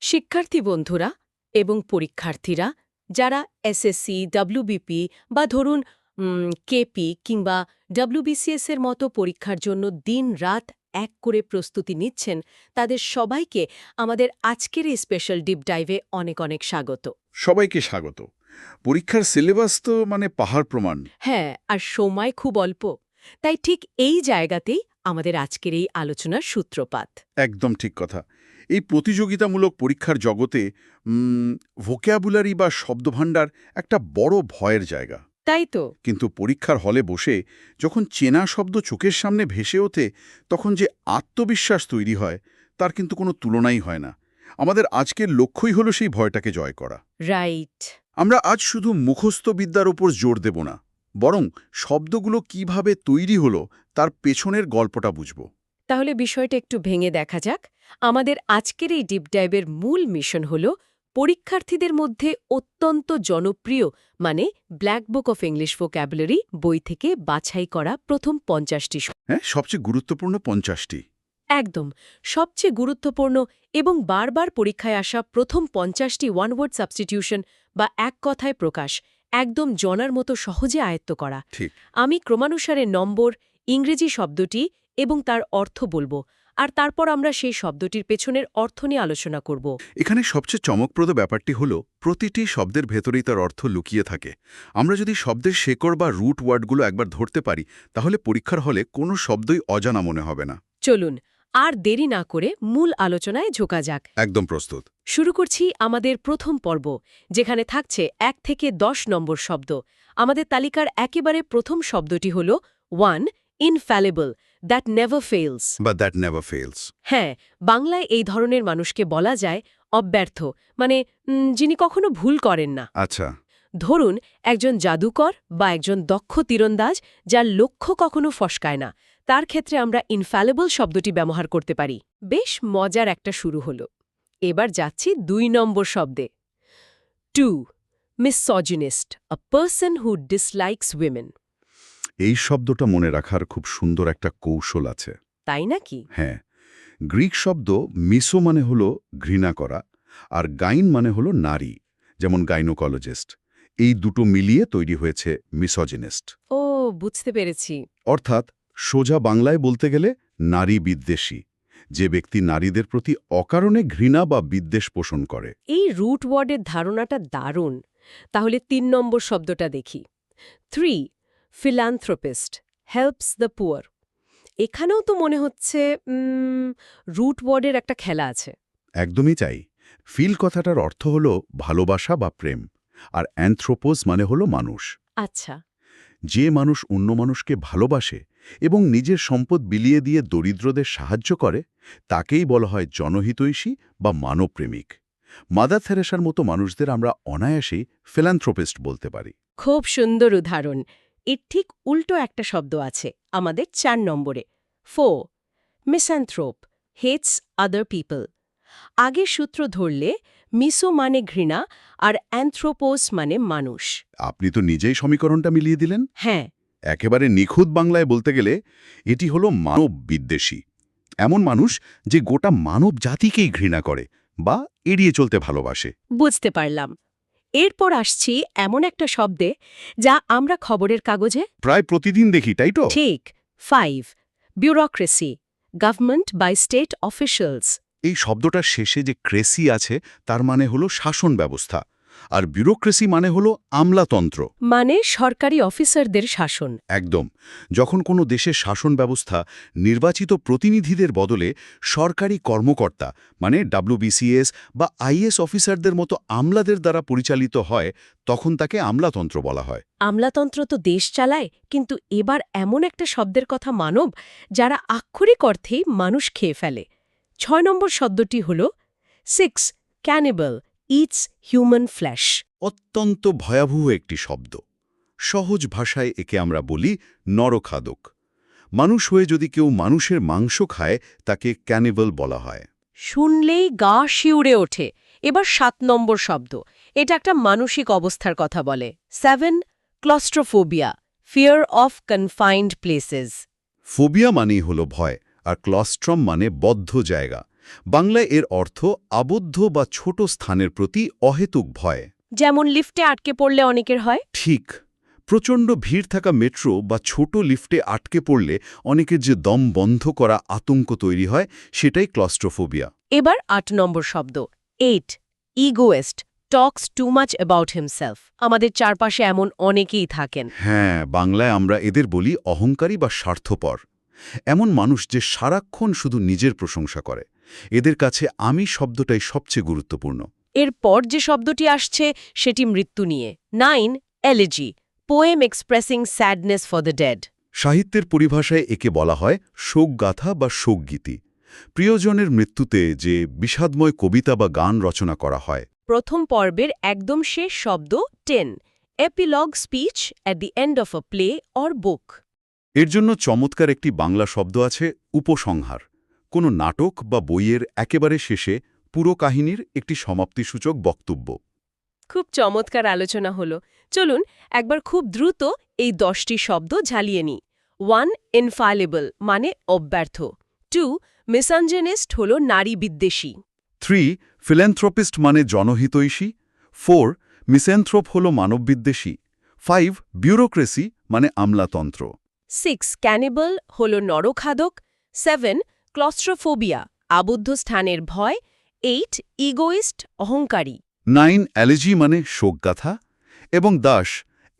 শিক্ষার্থী বন্ধুরা এবং পরীক্ষার্থীরা যারা এসএসসি, ডব্লিউবিপি বা ধরুন কেপি কিংবা ডব্লিউবিসিএস এর মতো পরীক্ষার জন্য দিন-রাত এক করে প্রস্তুতি নিচ্ছেন, তাদের সবাইকে আমাদের আজকের এই স্পেশাল ডিপ ডাইভে অনেক অনেক স্বাগত। সবাইকে স্বাগত। পরীক্ষার সিলেবাস তো মানে পাহাড় প্রমাণ। হ্যাঁ, আর সময় খুব অল্প, তাই ঠিক এই জায়গাতেই আমাদের আজকের এই আলোচনার সূত্রপাত। একদম ঠিক কথা। এই প্রতিযোগিতামূলক পরীক্ষার জগতে ভোক্যাবুলারি বা শব্দভাণ্ডার একটা বড় ভয়ের জায়গা। তাই তো। কিন্তু পরীক্ষার হলে বসে যখন চেনা শব্দ চোখের সামনে ভেসে ওঠে, তখন যে আত্মবিশ্বাস তৈরি হয় তার কিন্তু কোনো তুলনাই হয় না। আমাদের আজকের লক্ষ্যই হলো সেই ভয়টাকে জয় করা। রাইট। আমরা আজ শুধু মুখস্থ বিদ্যার ওপর জোর দেব না, বরং শব্দগুলো কিভাবে তৈরি হলো তার পেছনের গল্পটা বুঝব। তাহলে বিষয়টা একটু ভেঙে দেখা যাক। আমাদের আজকের এই ডিপ ডাইভের মূল মিশন হল পরীক্ষার্থীদের মধ্যে অত্যন্ত জনপ্রিয় মানে black book of English vocabulary বই থেকে বাছাই করা প্রথম 50টি হ্যাঁ, সবচেয়ে গুরুত্বপূর্ণ 50টি। একদম সবচেয়ে গুরুত্বপূর্ণ এবং বারবার পরীক্ষায় আসা প্রথম 50টি ওয়ান ওয়ার্ড সাবস্টিটিউশন বা এক কথায় প্রকাশ একদম জনার মতো সহজে আয়ত্ত করা। ঠিক। আমি ক্রমানুসারে নম্বর, ইংরেজি শব্দটি এবং তার অর্থ বলবো, আর তারপর আমরা সেই শব্দটির পেছনের অর্থ নিয়ে আলোচনা করব। এখানে সবচেয়ে চমকপ্রদ ব্যাপারটি হলো প্রতিটি শব্দের ভেতরেই তার অর্থ লুকিয়ে থাকে। আমরা যদি শব্দের শেকড় বা রুট ওয়ার্ডগুলো একবার ধরতে পারি, তাহলে পরীক্ষার হলে কোনো শব্দই অজানা মনে হবে না। চলুন আর দেরি না করে মূল আলোচনায় ঝোঁকা যাক। একদম প্রস্তুত। শুরু করছি আমাদের প্রথম পর্ব, যেখানে থাকছে 1 থেকে 10 নম্বর শব্দ। আমাদের তালিকার একেবারে প্রথম শব্দটি হল ওয়ান, ইনফ্যালিবল, দ্যাট নেভার ফেলস। বা দ্যাট নেভার ফেলস। হ্যাঁ, বাংলায় এই ধরনের মানুষকে বলা যায় অব্যর্থ, মানে যিনি কখনো ভুল করেন না। আচ্ছা। ধরুন একজন জাদুকর বা একজন দক্ষ তীরন্দাজ যার লক্ষ্য কখনো ফসকায় না, তার ক্ষেত্রে আমরা ইনফ্যালিবল শব্দটি ব্যবহার করতে পারি। বেশ মজার একটা শুরু হলো। এবার যাচ্ছি 2 নম্বর শব্দে। 2. Misogynist, a person who dislikes women. এই শব্দটা মনে রাখার খুব সুন্দর একটা কৌশল আছে। তাই নাকি? হ্যাঁ, গ্রিক শব্দ মিসো মানে হলো ঘৃণা করা, আর গাইন মানে হলো নারী, যেমন গাইনোকোলজিস্ট। এই দুটো মিলিয়ে তৈরি হয়েছে মিসোজিনিস্ট। ও, বুঝতে পেরেছি। অর্থাৎ সোজা বাংলায় বলতে গেলে নারী বিদ্বেষী, যে ব্যক্তি নারীদের প্রতি অকারণে ঘৃণা বা বিদ্বেষ পোষণ করে। এই রুট ওয়ার্ডের ধারণাটা দারুণ। তাহলে 3 নম্বর শব্দটা দেখি। 3. ফিলান্থ্রোপিস্ট, হেল্পস দ্য পুয়ার। এখানেও তো মনে হচ্ছে রুট ওয়ার্ডের একটা খেলা আছে। একদমই তাই। ফিল কথাটার অর্থ হলো ভালোবাসা বা প্রেম, আর অ্যানথ্রোপোস মানে হলো মানুষ। আচ্ছা। যে মানুষ অন্য মানুষকে ভালোবাসে এবং নিজের সম্পদ বিলিয়ে দিয়ে দরিদ্রদের সাহায্য করে, তাকেই বলা হয় জনহিতৈষী বা মানবপ্রেমিক। মাদার থেরেসার মতো মানুষদের আমরা অনায়াসেই ফিলান্থ্রোপিস্ট বলতে পারি। খুব সুন্দর উদাহরণ। এর ঠিক উল্টো একটা শব্দ আছে আমাদের 4 নম্বরে। 4. মিস্যান্থ্রোপ, হেটস আদার পিপল। আগের সূত্র ধরলে মিসো মানে ঘৃণা আর অ্যানথ্রোপোস মানে মানুষ। আপনি তো নিজেই সমীকরণটা মিলিয়ে দিলেন। হ্যাঁ। একেবারে নিখুঁত বাংলায় বলতে গেলে এটি হলো মানব বিদ্বেষী, এমন মানুষ যে গোটা মানব জাতিকেই ঘৃণা করে বা এড়িয়ে চলতে ভালোবাসে। বুঝতে পারলাম। এরপর আসছি এমন একটা শব্দে যা আমরা খবরের কাগজে প্রায় প্রতিদিন দেখি, তাই তো? ঠিক। 5. Bureaucracy, government by state officials. এই শব্দটার শেষে যে ক্রেসি আছে তার মানে হলো শাসন ব্যবস্থা, আর ব্যুরোক্রেসি মানে হলো আমলাতন্ত্র, মানে সরকারি অফিসারদের শাসন। একদম। যখন কোনো দেশের শাসন ব্যবস্থা নির্বাচিত প্রতিনিধিদের বদলে সরকারি কর্মকর্তা মানে ডব্লিউবিসিএস বা আইএস অফিসারদের মতো আমলাদের দ্বারা পরিচালিত হয়, তখন তাকে আমলাতন্ত্র বলা হয়। আমলাতন্ত্র তো দেশ চালায়, কিন্তু এবার এমন একটা শব্দের কথা মানব যারা আক্ষরিক অর্থেই মানুষ খেয়ে ফেলে। 6 নম্বর শব্দটি হল 6. ক্যানিবল, ইটস হিউম্যান ফ্ল্যাশ। অত্যন্ত ভয়াবহ একটি শব্দ। সহজ ভাষায় একে আমরা বলি নরখাদক। মানুষ হয়ে যদি কেউ মানুষের মাংস খায়, তাকে ক্যানিবল বলা হয়। শুনলেই গা শিউরে ওঠে। এবার 7 নম্বর শব্দ। এটা একটা মানসিক অবস্থার কথা বলে। 7. Claustrophobia, fear of confined places. Phobia মানেই হলো ভয়, আর ক্লস্ট্রম মানে বদ্ধ জায়গা। বাংলায় এর অর্থ আবদ্ধ বা ছোট স্থানের প্রতি অহেতুক ভয়। যেমন লিফটে আটকে পড়লে অনেকের হয়। ঠিক, প্রচণ্ড ভিড় থাকা মেট্রো বা ছোট লিফটে আটকে পড়লে অনেকের যে দম বন্ধ করা আতঙ্ক তৈরি হয়, সেটাই ক্লস্ট্রোফোবিয়া। এবার ৮ নম্বর শব্দ 8 egoist talks too much about himself. আমাদের চারপাশে এমন অনেকেই থাকেন। হ্যাঁ, বাংলায় আমরা এদের বলি অহংকারী বা স্বার্থপর। এমন মানুষ যে সারাক্ষণ শুধু নিজের প্রশংসা করে। এদের কাছে আমি শব্দটাই সবচেয়ে গুরুত্বপূর্ণ। এরপর যে শব্দটি আসছে সেটি মৃত্যু নিয়ে। 9 elegy poem expressing sadness for the dead. সাহিত্যের পরিভাষায় একে বলা হয় শোকগাথা বা শোকগীতি। প্রিয়জনের মৃত্যুতে যে বিষাদময় কবিতা বা গান রচনা করা হয়। প্রথম পর্বের একদম শেষ শব্দ 10 epilogue speech at the end of a play or book. এর জন্য চমৎকার একটি বাংলা শব্দ আছে, উপসংহার। কোনো নাটক বা বইয়ের একেবারে শেষে পুরো কাহিনীর একটি সমাপ্তিসূচক বক্তব্য। খুব চমৎকার আলোচনা হলো। চলুন একবার খুব দ্রুত এই 10টি শব্দ ঝালিয়ে নিই। 1 ইনফালিবল মানে অব্যর্থ। 2 মিসঅঞ্জিনিস্ট হল নারী বিদ্বেষী। 3 ফিল্যান্থ্রোপিস্ট মানে জনহিতৈষী। 4 মিসেন্থ্রোপ হল মানববিদ্বেষী। 5 বিউরোক্রেসি মানে আমলাতন্ত্র। 6 ক্যানিবল হল নরখাদক। 7 ক্লস্ট্রোফোবিয়া আবদ্ধ স্থানের ভয়। 8 ইগোইস্ট অহংকারী। 9 অ্যালেজি মানে শোকগাথা। এবং 10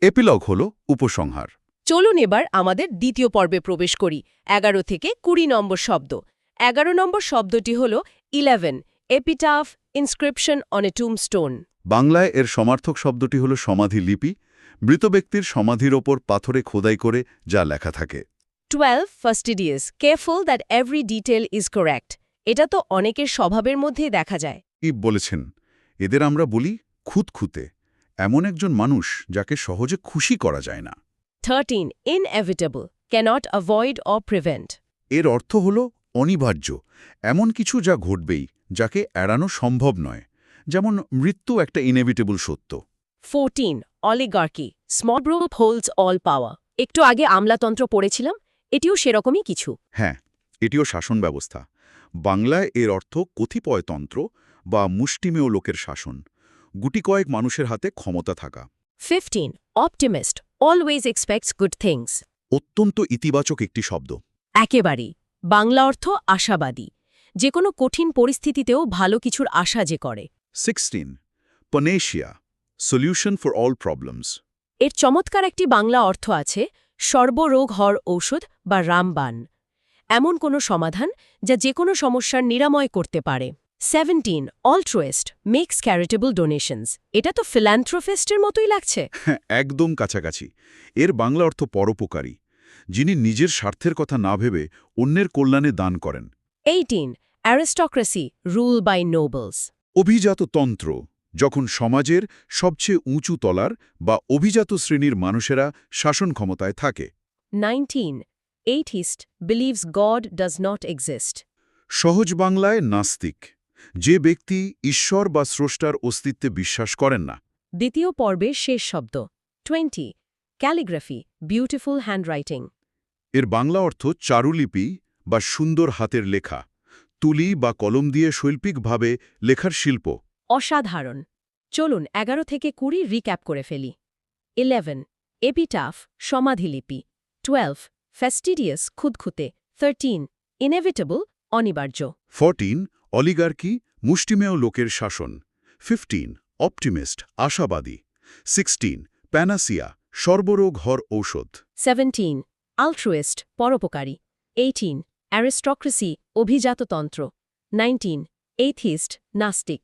এপিলগ হল উপসংহার। চলুন এবার আমাদের দ্বিতীয় পর্বে প্রবেশ করি। 11 থেকে 20 নম্বর শব্দ। 11 নম্বর শব্দটি হল 11 এপিটাফ ইনস্ক্রিপশন অন এ টুমস্টোন। বাংলায় এর সমার্থক শব্দটি হল সমাধি লিপি, মৃত ব্যক্তির সমাধির ওপর পাথরে খোদাই করে যা লেখা থাকে। 12 fastidious careful that every detail is correct. এটা তো অনেকের স্বভাবের মধ্যেই দেখা যায়। কি বলেছেন, এদের আমরা বলি খুঁতখুঁতে, এমন একজন মানুষ যাকে সহজে খুশি করা যায় না। 13 inevitable cannot avoid or prevent. এর অর্থ হল অনিবার্য, এমন কিছু যা ঘটবেই, যাকে এড়ানো সম্ভব নয়। যেমন মৃত্যু একটা ইনএভিটেবল সত্য। 14 oligarchy small group holds all পাওয়ার। একটু আগে আমলাতন্ত্র পড়েছিলাম, এটিও সেরকমই কিছু। হ্যাঁ, এটিও শাসন ব্যবস্থা। বাংলায় এর অর্থ কতিপয়তন্ত্র বা মুষ্টিমেয় লোকের শাসন, গুটি কয়েক মানুষের হাতে ক্ষমতা থাকা। 15 optimist always expects good things. অত্যন্ত ইতিবাচক একটি শব্দ। একেবারেই বাংলা অর্থ আশাবাদী, যে কোনো কঠিন পরিস্থিতিতেও ভালো কিছুর আশা যে করে। 16 পনেশিয়া সলিউশন ফর অল প্রবলেমস। এর চমৎকার একটি বাংলা অর্থ আছে সর্বরোগ হর ঔষধ বা রামবাণ, এমন কোনো সমাধান যা যে কোনো সমস্যার নিরাময় করতে পারে। 17 অলট্রুইস্ট মেক্স চ্যারিটেবল ডোনেশনস। এটা তো ফিল্যান্থ্রোপিস্টের মতোই লাগছে। একদম কাছাকাছি। এর বাংলা অর্থ পরোপকারী, যিনি নিজের স্বার্থের কথা না ভেবে অন্যের কল্যাণে দান করেন। 18 অ্যারিস্টোক্রেসি রুল বাই নোবেলস। অভিজাত তন্ত্র, যখন সমাজের সবচেয়ে উঁচু তলার বা অভিজাত শ্রেণীর মানুষেরা শাসন ক্ষমতায় থাকে। 19 atheist believes God does not exist. সহজ বাংলায় নাস্তিক, যে ব্যক্তি ঈশ্বর বা স্রষ্টার অস্তিত্বে বিশ্বাস করেন না। দ্বিতীয় পর্বের শেষ শব্দ 20 ক্যালিগ্রাফি বিউটিফুল হ্যান্ডরাইটিং। এর বাংলা অর্থ চারুলিপি বা সুন্দর হাতের লেখা, তুলি বা কলম দিয়ে শৈল্পিকভাবে লেখার শিল্প। অসাধারণ। চলুন 11 থেকে 20 রিক্যাপ করে ফেলি। 11 এপিটাফ সমাধিলিপি। 12 ফ্যাস্টিডিয়াস খুঁতখুঁতে। 13 ইনএভিটেবল অনিবার্য। 14 অলিগার্কি মুষ্টিমেয় লোকের শাসন। 15 অপটিমিস্ট আশাবাদী। 16 প্যানাসিয়া সর্বরোগ হর ঔষধ। 17 আলট্রুইস্ট পরোপকারী। 18 অ্যারিস্টোক্রেসি অভিজাততন্ত্র। 19 এথিস্ট নাস্তিক।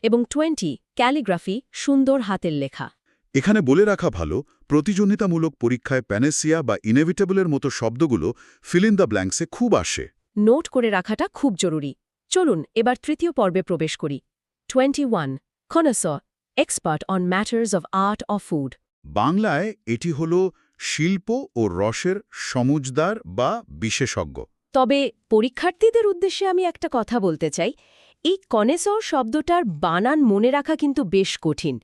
এবং 20 ক্যালিগ্রাফি সুন্দর হাতের লেখা। এখানে বলে রাখা ভালো, প্রতিযোগিতামূলক পরীক্ষায় প্যানেসিয়া বা ইনএভিটেবলের মতো শব্দগুলো ফিল ইন দ্য ব্ল্যাঙ্কসে খুব আসে। নোট করে রাখাটা খুব জরুরি। চলুন এবার তৃতীয় পর্বে প্রবেশ করি। 21 connoisseur expert on matters of art of food. বাংলায় এটি হল শিল্প ও রসের সমুজদার বা বিশেষজ্ঞ। তবে পরীক্ষার্থীদের উদ্দেশ্যে আমি একটা কথা বলতে চাই, এই কনেসর শব্দটার বানান মনে রাখা কিন্তু বেশ কঠিন।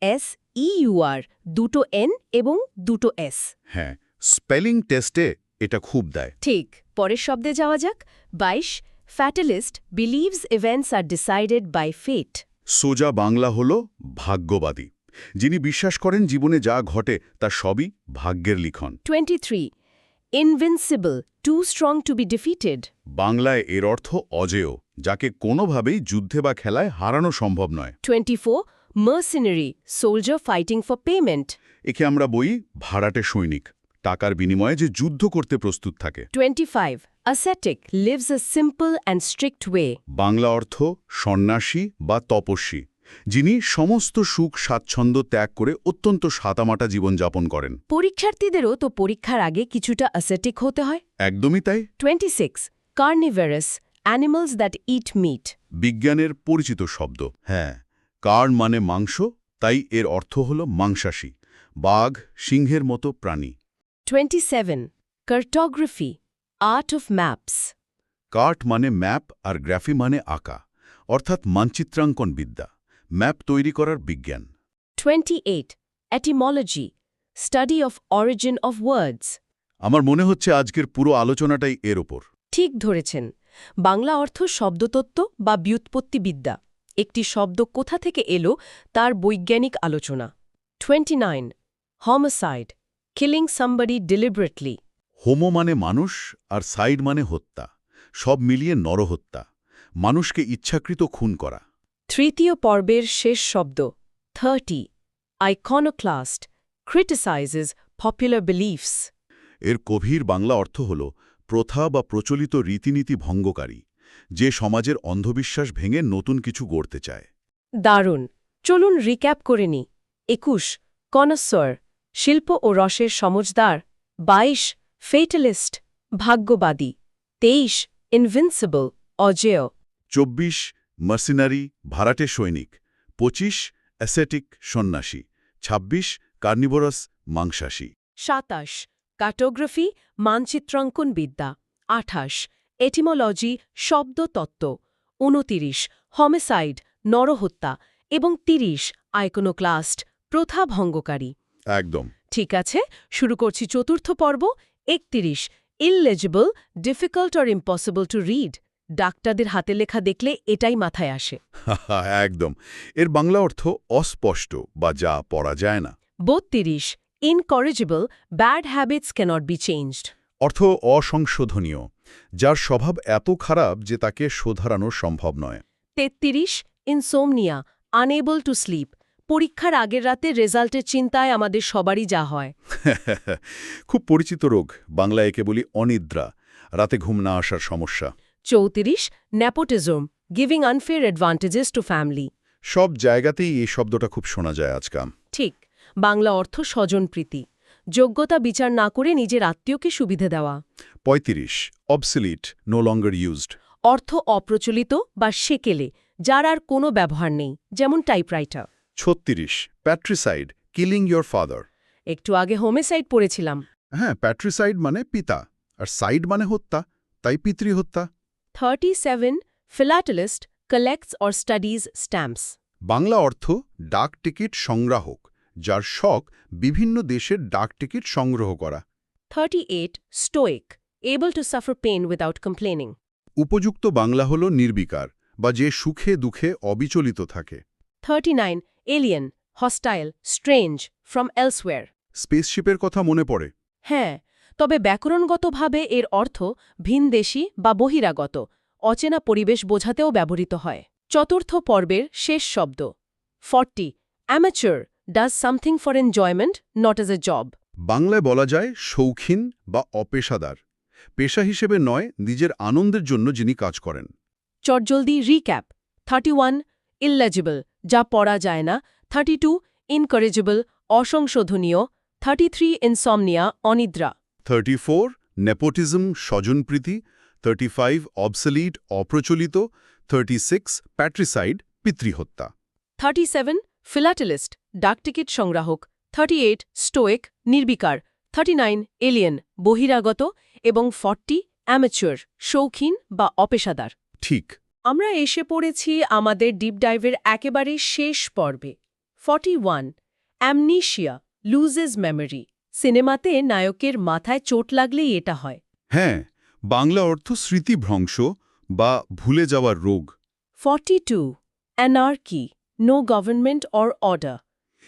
CONNOISSEUR, দুটো N এবং দুটো S। হ্যাঁ, স্পেলিং টেস্টে এটা খুব দেয়। ঠিক, পরের শব্দে যাওয়া যাক 22 fatalist believes events are decided by fate সোজা বাংলা হল ভাগ্যবাদী, যিনি বিশ্বাস করেন জীবনে যা ঘটে তা সবই ভাগ্যের লিখন। 23 invincible too strong to be defeated বাংলায় এর অর্থ অজেয়, যাকে কোনোভাবেই যুদ্ধে বা খেলায় হারানো সম্ভব নয়। 24 mercenary soldier fighting for payment একে আমরা বই ভাড়াটে সৈনিক, টাকার বিনিময়ে যে যুদ্ধ করতে প্রস্তুত থাকে। 25 ascetic lives a simple and strict way Bangla অর্থ সন্ন্যাসী বা তপস্বী, যিনি সমস্ত সুখ স্বাচ্ছন্দ্য ত্যাগ করে অত্যন্ত সাদামাটা জীবনযাপন করেন। পরীক্ষার্থীদেরও তো পরীক্ষার আগে কিছুটা ascetic হতে হয়। একদমই তাই। 26 carnivorous animals that eat meat বিজ্ঞানের পরিচিত শব্দ। হ্যাঁ, কার্ন মানে মাংস, তাই এর অর্থ হল মাংসাশী, বাঘ সিংহের মতো প্রাণী। 27 cartography art of maps cart মানে ম্যাপ আর গ্রাফি মানে আঁকা, অর্থাৎ মানচিত্রাঙ্কন বিদ্যা, ম্যাপ তৈরি করার বিজ্ঞান। 28 etymology study of origin of words আমার মনে হচ্ছে আজকের পুরো আলোচনাটাই এর ওপর। ঠিক ধরেছেন, বাংলা অর্থ শব্দতত্ত্ব বা ব্যুৎপত্তিবিদ্যা, একটি শব্দ কোথা থেকে এলো তার বৈজ্ঞানিক আলোচনা। 29 homicide killing somebody deliberately Homo মানে মানুষ আর সাইড মানে হত্যা, সব মিলিয়ে নরহত্যা, মানুষকে ইচ্ছাকৃত খুন করা। তৃতীয় পর্বের শেষ শব্দ 30 iconoclast criticizes popular beliefs এর গভীর বাংলা অর্থ হল প্রথা বা প্রচলিত রীতিনীতি ভঙ্গকারী, যে সমাজের অন্ধবিশ্বাস ভেঙে নতুন কিছু গড়তে চায়। দারুণ, চলুন রিক্যাপ করে নি। 21 কনসর শিল্প ও রসের সমজদার। 22 ফেটালিস্ট ভাগ্যবাদী। 23 ইনভিনসিবল অজেয়। 24 মার্সিনারি ভাড়াটে সৈনিক। 25 অ্যাসেটিক সন্ন্যাসী। 26 কার্নিভোরাস মাংসাশী। 27 কার্টোগ্রাফি মানচিত্রাঙ্কন বিদ্যা। 28 এটিমোলজি শব্দতত্ত্ব। 29 হোমিসাইড নরহত্যা এবং 30 আইকোনোক্লাস্ট প্রথা ভঙ্গকারী। একদম ঠিক আছে, শুরু করছি চতুর্থ পর্ব। 31 illegible difficult or impossible to read ডাক্তারদের হাতে লেখা দেখলে এটাই মাথায় আসে। একদম, এর বাংলা অর্থ অস্পষ্ট বা যা পড়া যায় না। 32 incorrigible bad habits cannot be changed অর্থ অসংশোধনীয়, যার স্বভাব এত খারাপ যে তাকে শোধরানো সম্ভব নয়। 33 ইনসোমনিয়া আনএবল টু স্লিপ পরীক্ষার আগের রাতে রেজাল্টের চিন্তায় আমাদের সবারই যা হয়। খুব পরিচিত রোগ, বাংলায় একে বলি অনিদ্রা, রাতে ঘুম না আসার সমস্যা। 34 nepotism giving unfair advantages to family সব জায়গাতেই এই শব্দটা খুব শোনা যায় আজকাল। ঠিক, বাংলা অর্থ স্বজনপ্রীতি, যোগ্যতা বিচার না করে নিজের আত্মীয়কে সুবিধে দেওয়া। 35 অবসলিট নো লঙ্গার ইউজড অর্থ অপ্রচলিত বা সেকেলে, যার আর কোনো ব্যবহার নেই, যেমন টাইপরাইটার। 36 প্যাট্রিসাইড কিলিং ইয়োর ফাদার একটু আগে হোমিসাইড পড়েছিলাম। হ্যাঁ, প্যাট্রিসাইড মানে পিতা, আর সাইড মানে হত্যা, তাই পিতৃহত্যা। 37 philatelist collects or studies stamps বাংলা অর্থ ডাক টিকিট সংগ্রাহক, যার শখ বিভিন্ন দেশের ডাক টিকিট সংগ্রহ করা। 38 Stoic able to suffer pain without complaining উপযুক্ত বাংলা হল নির্বিকার, বা যে সুখে দুঃখে অবিচলিত থাকে। 39 alien hostile strange from elsewhere স্পেসশিপের কথা মনে পড়ে। হ্যাঁ, তবে ব্যাকরণগতভাবে এর অর্থ ভিনদেশী বা বহিরাগত, অচেনা পরিবেশ বোঝাতেও ব্যবহৃত হয়। চতুর্থ পর্বের শেষ শব্দ 40 amateur does something for enjoyment not as a job বাংলায় বলা যায় শৌখিন বা অপেশাদার, পেশা হিসেবে নয়, নিজের আনন্দের জন্য যিনি কাজ করেন। চটজলদি রিক্যাপ 31 ইললেজিবল যা পড়া যায় না। 32 ইনকরেজিবল অসংশোধনীয়। 33 ইনসমনিয়া অনিদ্রা। 34 নেপোটিজম স্বজনপ্রীতি। 35 অবসলিট অপ্রচলিত। 36 প্যাট্রিসাইড পিতৃহত্যা। 37 ফিলাটেলিস্ট ডাকটিকিট সংগ্রাহক। 38 স্টোইক নির্বিকার। 39 এলিয়েন বহিরাগত এবং 40 অ্যামেচার শৌখিন বা অপেশাদার। ঠিক। আমরা এসে পড়েছি আমাদের ডিপ ডাইভের একেবারে শেষ পর্বে। 41 অ্যামনিশিয়া লুজেস মেমরি সিনেমাতে নায়কের মাথায় চোট লাগলেই এটা হয়। হ্যাঁ, বাংলা অর্থ স্মৃতিভ্রংশ বা ভুলে যাওয়ার রোগ। 42. Anarchy. No government or order.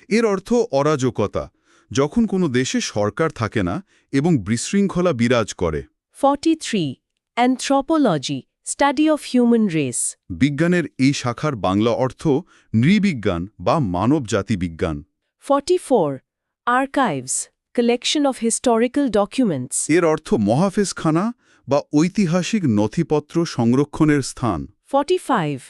এর অর্থ অরাজকতা, যখন কোনো দেশে সরকার থাকে না এবং বিশৃঙ্খলা বিরাজ করে। 43. Anthropology. Study of human race. বিজ্ঞানের এই শাখার বাংলা অর্থ নৃবিজ্ঞান বা মানবজাতি বিজ্ঞান। 44. Archives. Collection of historical documents. এর অর্থ মহাফেজখানা বা ঐতিহাসিক নথিপত্র সংরক্ষণের স্থান। 45.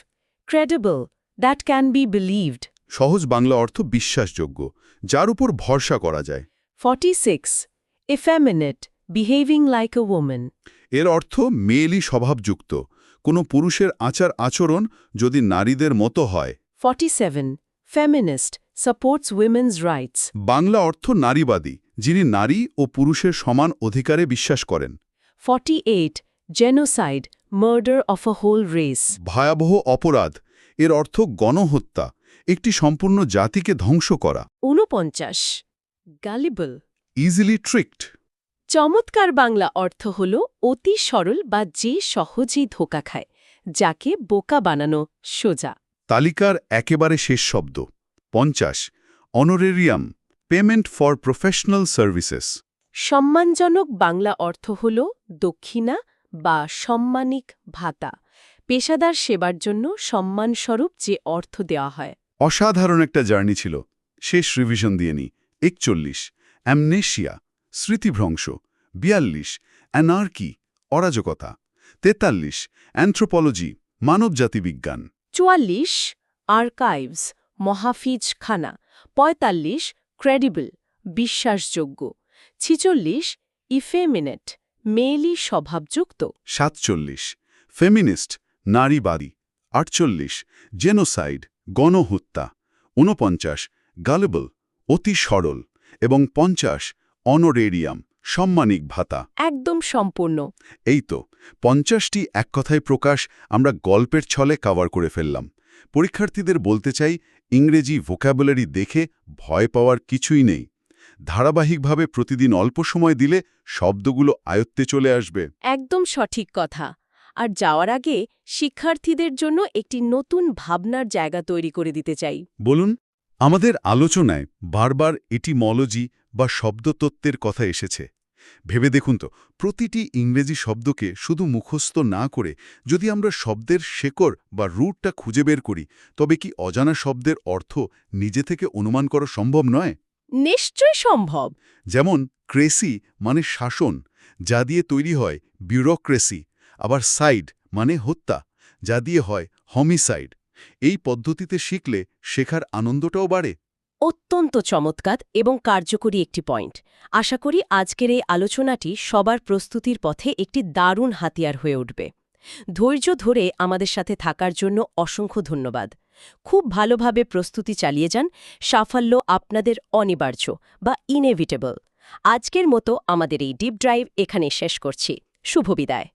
Credible. That can be believed. সহজ বাংলা অর্থ বিশ্বাসযোগ্য, যার উপর ভরসা করা যায়। 46. Effeminate. Behaving like a woman. এর অর্থ মেয়েলি স্বভাবযুক্ত, কোনো পুরুষের আচার আচরণ যদি নারীদের মতো হয়। 47. Feminist. Supports women's rights. Bangla অর্থ নারীবাদী, যিনি নারী ও পুরুষের সমান অধিকারে বিশ্বাস করেন। 48. Genocide. Murder of a whole race. ভয়াবহ অপরাধ, এর অর্থ গণহত্যা, একটি সম্পূর্ণ জাতিকে ধ্বংস করা। 49. Gullible. ইজিলি ট্রিকড। চমৎকার বাংলা অর্থ হল অতি সরল বা যে সহজেই ধোঁকা খায়, যাকে বোকা বানানো সোজা। তালিকার একেবারে শেষ শব্দ 50. অনোরেরিয়াম, পেমেন্ট ফর প্রফেশনাল সার্ভিসেস। সম্মানজনক বাংলা অর্থ হল দক্ষিণা বা সম্মানিক ভাতা, পেশাদার সেবার জন্য সম্মানস্বরূপ যে অর্থ দেওয়া হয়। অসাধারণ একটা জার্নি ছিল। শেষ রিভিশন দিয়ে নি। 41. অ্যামনেশিয়া, স্মৃতিভ্রংশ। 42. অ্যানার্কি, অরাজকতা। 43. অ্যানথ্রোপোলজি, মানবজাতি বিজ্ঞান। 44. আর্কাইভস, মহাফিজ খানা। 45. ক্রেডিবল, বিশ্বাসযোগ্য। 46. ইফেমিনেট, মেয়েলি স্বভাবযুক্ত। 47. ফেমিনিস্ট, নারীবাদী। 48. জেনোসাইড, গণহত্যা। 49. গালেবল, অতি সরল। এবং 50. অনোরেরিয়াম, সম্মানিক ভাতা। একদম সম্পূর্ণ। এই তো 50টি এক কথায় প্রকাশ আমরা গল্পের ছলে কভার করে ফেললাম। পরীক্ষার্থীদের বলতে চাই, ইংরেজি ভোক্যাবুলারি দেখে ভয় পাওয়ার কিছুই নেই। ধারাবাহিকভাবে প্রতিদিন অল্প সময় দিলে শব্দগুলো আয়ত্তে চলে আসবে। একদম সঠিক কথা। আর যাওয়ার আগে শিক্ষার্থীদের জন্য একটি নতুন ভাবনার জায়গা তৈরি করে দিতে চাই। বলুন, আমাদের আলোচনায় বারবার এটিমোলজি বা শব্দতত্ত্বের কথা এসেছে। ভেবে দেখুন তো, প্রতিটি ইংরেজি শব্দকে শুধু মুখস্থ না করে যদি আমরা শব্দের শেকড় বা রুটটা খুঁজে বের করি, তবে কি অজানা শব্দের অর্থ নিজে থেকে অনুমান করা সম্ভব নয়? নিশ্চয় সম্ভব। যেমন ক্রেসি মানে শাসন, যা দিয়ে তৈরি হয় বিউরোক্রেসি। আবার সাইড মানে হত্যা, যা দিয়ে হয় হোমিসাইড। এই পদ্ধতিতে শিখলে শেখার আনন্দটাও বাড়ে। অত্যন্ত চমৎকার এবং কার্যকরী একটি পয়েন্ট। আশা করি আজকের এই আলোচনাটি সবার প্রস্তুতির পথে একটি দারুণ হাতিয়ার হয়ে উঠবে। ধৈর্য ধরে আমাদের সাথে থাকার জন্য অসংখ্য ধন্যবাদ। খুব ভালোভাবে প্রস্তুতি চালিয়ে যান। সাফল্য আপনাদের অনিবার্য বা ইনএভিটেবল। আজকের মতো আমাদের এই ডিপ ড্রাইভ এখানে শেষ করছি। শুভ বিদায়।